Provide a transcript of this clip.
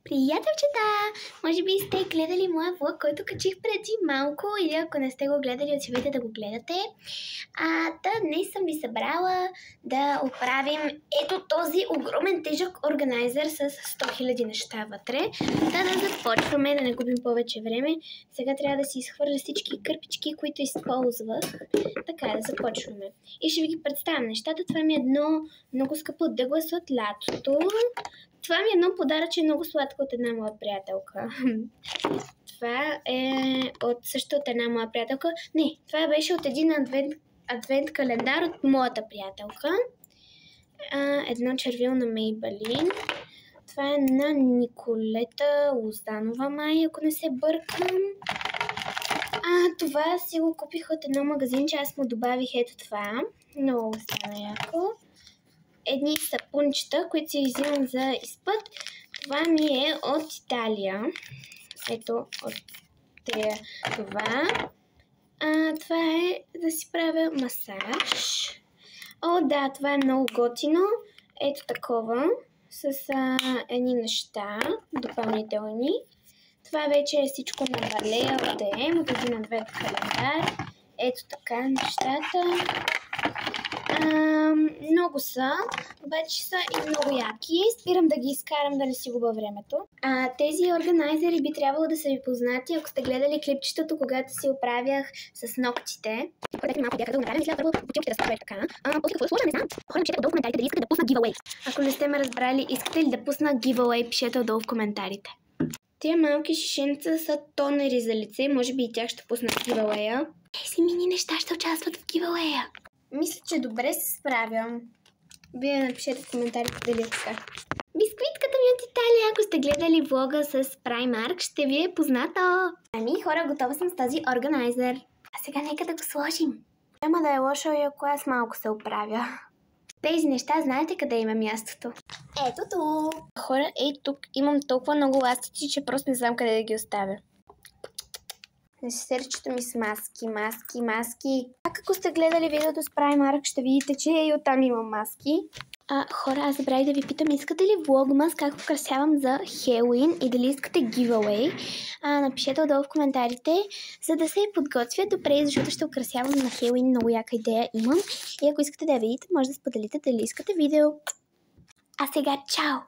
Приятелчета! Може би сте гледали моя влог, който качих преди малко, или ако не сте го гледали, отивайте да го гледате. Днес съм ви събрала да оправим ето този огромен тежък органайзер с 100 000 неща вътре. Да започваме, да не губим повече време. Сега трябва да си изхвърля всички кърпички, които използвах. Така, да започваме. И ще ви ги представям нещата. Това ми е едно много скъпо Дъглас от лятото. Това ми е едно подаръче, много сладко от една моя приятелка. Това е също от една моя приятелка. Не, това беше от един адвент календар от моята приятелка. Едно червило на Maybelline. Това е на Николета Лозанова май, ако не се бъркам. Това си го купих от едно магазинче, аз му добавих ето това. Много стана яко. Едни сапунчета, които си взимам за изпът. Това ми е от Италия. Ето от това. Това е да си правя масаж. Да, това е много готино. Ето такова. С едни неща допълнителни. Това вече е всичко на Валея от DM, от един адвент календар. Ето така нещата. Много са, обаче са и много яки. Спирам да ги изкарам, да не си губя времето. Тези органайзери би трябвало да са ви познати, ако сте гледали клипчетото, когато си оправях с ногтите. Малко бяха да го направя, първо бутилките да се така. После какво да сложа, не знам. Хора, пишете отдолу в коментарите дали искате да пусна giveaway. Ако не сте ме разбрали, искате ли да пусна giveaway, пишете отдолу в коментарите. Тия малки шишенца са тонери за лице, може би и тях ще пусна в giveaway. Тези мини неща ще участват в giveaway. Мисля, че добре се справям. Вие напишете в коментарите дали е така. Бисквитката ми от Италия, ако сте гледали влога с Primark, ще ви е позната. Хора, готова съм с този органайзер. А сега нека да го сложим. Няма да е лошо, и ако аз малко се оправя. Тези неща, знаете къде има мястото? Ето тук. Хора, тук имам толкова много ластици, че просто не знам къде да ги оставя. Сърчето ми с маски. Ако сте гледали видеото с Primark, ще видите, че и оттам имам маски. Хора, аз забравих да ви питам, искате ли влогмас как украсявам за Хелоуин и дали искате giveaway? Напишете отдолу в коментарите, за да се подготвя добре, защото ще украсявам на Хелоуин. Много яка идея имам. И ако искате да я видите, може да споделите дали искате видео. А сега чао!